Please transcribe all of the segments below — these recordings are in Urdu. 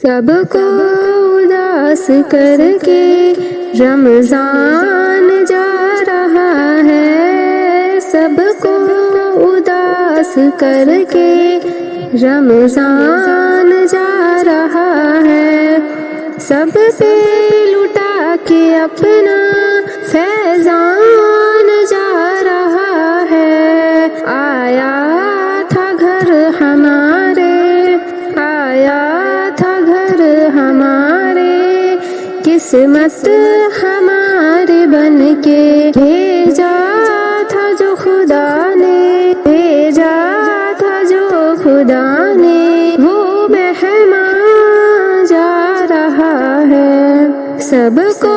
سب کو اداس کر کے رمضان جا رہا ہے، سب کو اداس کر کے رمضان جا رہا ہے، سب پہ لٹا کے اپنا فیضان جا رہا ہے۔ آیا تھا گھر ہمارے، آیا تھا گھر ہمارے، قسمت ہماری بن کے بھیجا تھا جو خدا نے، بھیجا تھا جو خدا نے، وہ مہمان جا رہا ہے۔ سب کو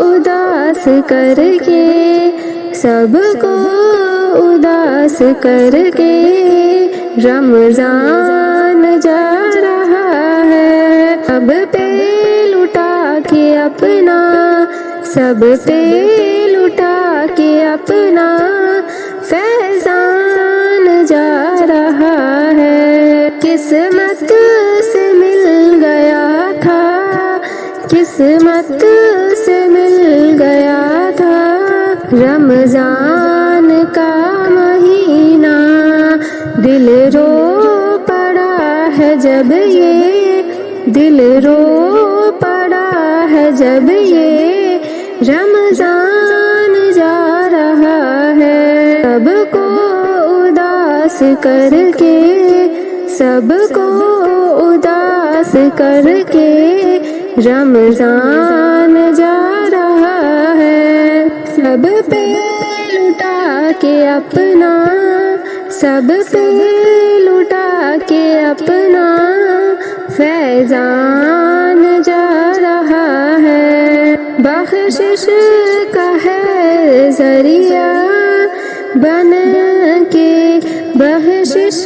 اداس کر کے، سب کو اداس کر کے رمضان جا رہا ہے، سب پہ لٹا کے اپنا، سب پہ لٹا کے اپنا فیضان جا رہا ہے۔ قسمت سے مل گیا تھا، قسمت سے مل گیا تھا رمضان کا مہینہ، دل رو پڑا ہے جب یہ، دل رو پڑا ہے جب یہ رمضان جا رہا ہے۔ سب کو اداس کر کے، سب کو اداس کر کے رمضان جا رہا ہے، سب پہ لٹا کے اپنا، سب پہ لٹا کے اپنا فیضان جا رہا ہے۔ بخشش کا ہے ذریعہ بن کے، بخشش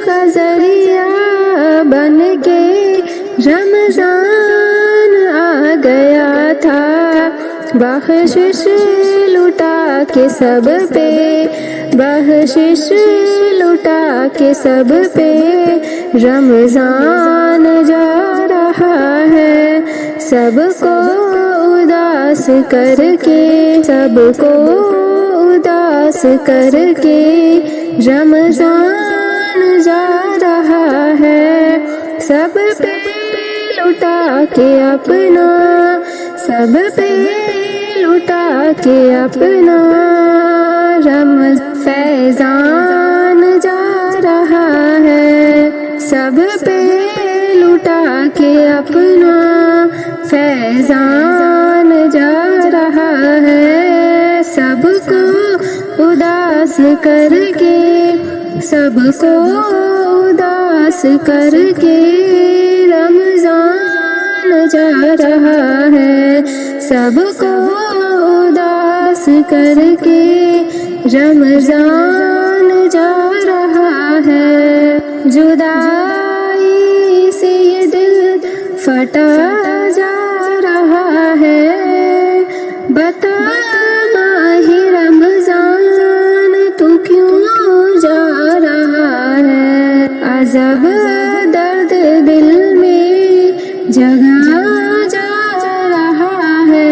کا ذریعہ بن کے رمضان آ گیا تھا، بخشش لٹا کے سب پہ، بخشش لٹا کے سب پہ رمضان جا رہا ہے، سب کو اداس کر کے، سب کو اداس کر کے رمضان جا رہا ہے، سب پہ لٹا کے اپنا، سب پہ لٹا کے اپنا فیضان جا رہا ہے، سب پہ لٹا کے اپنا فیضان جا رہا ہے، سب کو اداس کر کے، سب کو اداس کر کے رمضان جا رہا ہے، سب کو اداس کر کے رمضان جا رہا ہے۔ جدائی سے یہ دل پھٹا جا رہا ہے، بتا ماہ رمضان تو کیوں جا رہا ہے، عذاب درد دل میں جگہ جا رہا ہے،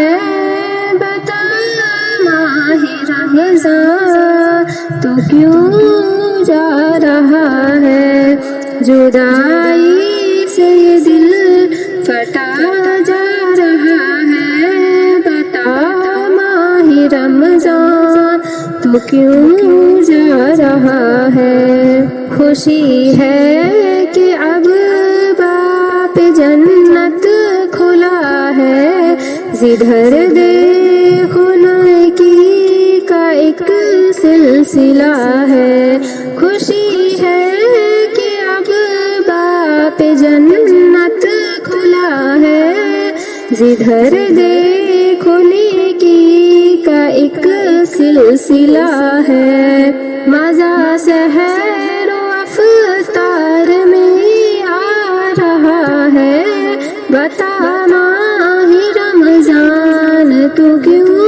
بتا ماہ رمضان تو کیوں جا رہا ہے، جدائی سے یہ دل پھٹا جا رہا ہے، بتا ماہ رمضان تو کیوں جا رہا ہے۔ خوشی ہے کہ اب باب جنت کھلا ہے، جدھر دیکھو نیکی کا ایک سلسلہ ہے، خوشی ہے کہ اب باب جنت کھلا ہے، جدھر دیکھو نیکی کا ایک سلسلہ ہے، مزہ سحر و افطار میں آ رہا ہے، بتا ماہ رمضان تو کیوں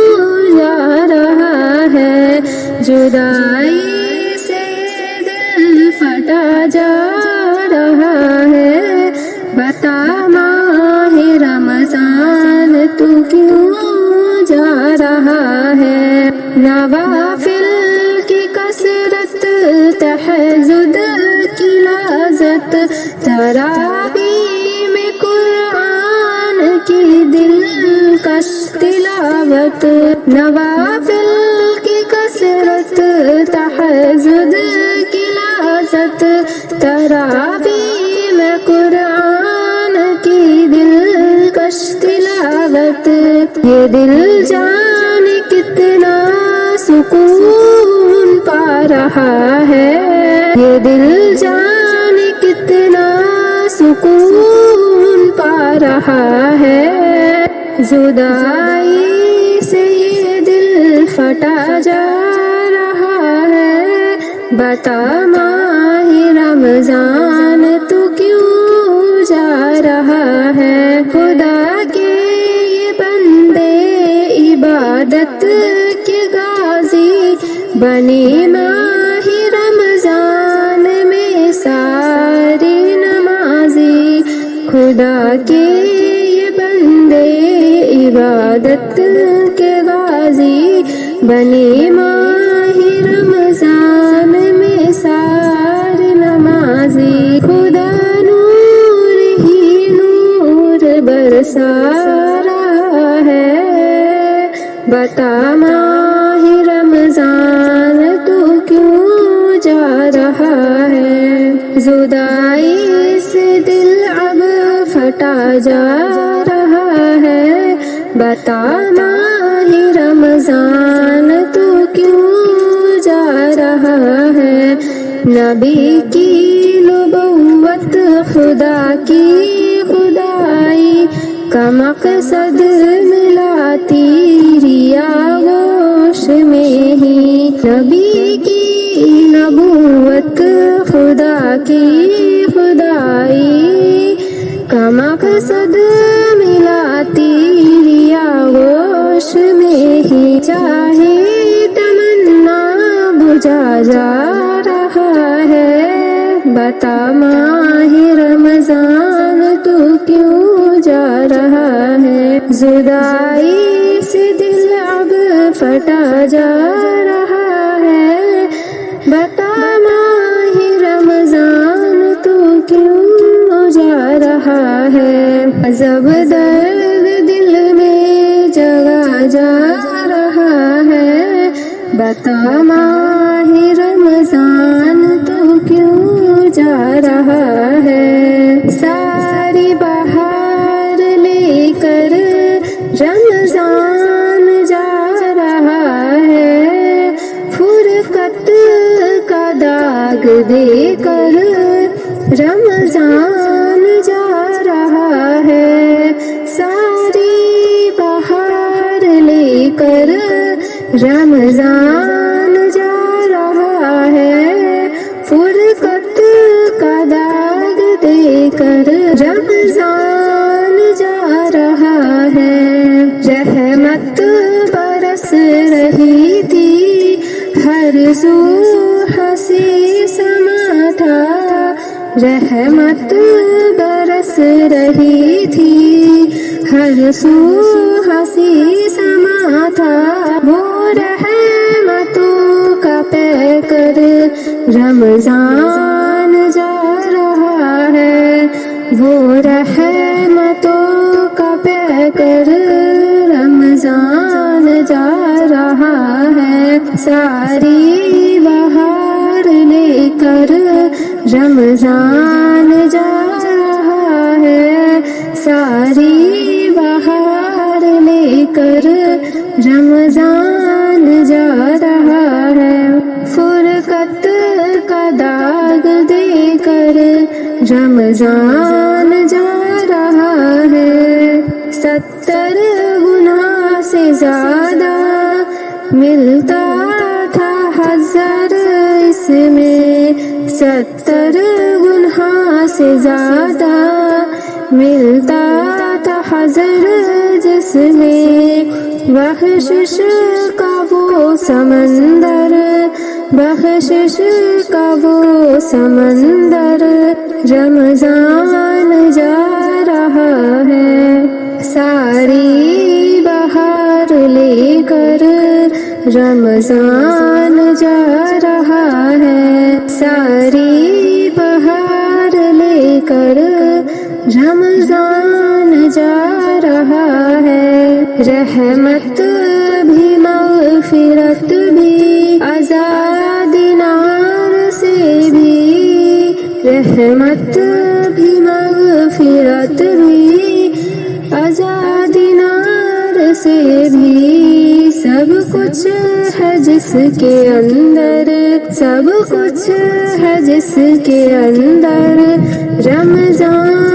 جا رہا ہے، جدائی سے دل پھٹا جا رہا ہے، بتا رہا ہے، نوافل کی کثرت، تہجد کی لذت، تراویح میں قرآن کی دلکش تلاوت، نوافل کی کثرت، تہجد کی لذت، تراویح میں قرآن کی دلکش تلاوت، یہ دل جانے کتنا سکون پا رہا ہے، یہ دل جانے کتنا سکون پا رہا ہے، جدائی سے یہ دل پھٹا جا رہا ہے، بتا ماہ رمضان تو کیوں جا رہا ہے، خدا کے یہ بندے عبادت کے غازی بنے ماہ رمضان میں سارے نمازی، خدا کے یہ بندے عبادت کے غازی بنے ماہ رمضان میں سارے نمازی، خدا نور ہی نور برسا رہا ہے، بتا ماہ رمضان تو کیوں جا رہا ہے، زدائی سے دل اب پھٹا جا رہا ہے، بتا ماہ رمضان تو کیوں جا رہا ہے، نبی کی نبوت، خدا کی خدائی کا مقصد ملاتی ریا گوش میں ہی، نبی کی نبوت، خدا کی خدائی کا مقصد ملاتی ریا گوش میں ہی، چاہے تمنا بجھا جا رہا ہے، بتا ماہ رمضان تو کیوں جا رہا ہے، زدائی سے دل اب پھٹا جا رہا ہے، بتا ماہ رمضان تو کیوں جا رہا ہے، عذاب درد دل میں جگا جا رہا ہے، بتا ماہ رمضان تو کیوں جا رہا ہے، ساری بہار لے کر رمضان جا رہا ہے، فرقت کا داغ دے کر رمضان جا رہا ہے، ساری بہار لے کر رمضان جا رہا ہے، فرقت کا داغ دے کر رمضان جا رہا ہے، رحمت برس رہی تھی ہر سو ہنسی سما تھا، رحمت برس رہی تھی ہر سو ہنسی سما تھا، وہ رحمتوں کا پے کر رمضان جا رہا ہے، وہ رحمتوں کا پے کر رمضان جا رہا ہے، ساری بہار لے کر رمضان جا رہا ہے، ساری بہار لے کر رمضان جا رہا ہے، فرقت کا داغ دے کر رمضان جا رہا ہے، 70 گناہ سے زیادہ ملتا تھا حذر اس میں، 70 گناہ سے زیادہ ملتا تھا حذر جس میں، بخشش کا وہ سمندر، بخشش کا وہ سمندر رمضان جا رہا ہے، ساری بہار لے کر رمضان جا رہا ہے ساری بہار لے کر، رمضان جا رہا ہے، رحمت بھی مغفرت بھی آزاد نار سے بھی، رحمت بھی مغفرت بھی آزاد نار سے بھی، سب کچھ ہے جس کے اندر، سب کچھ ہے جس کے اندر، رمضان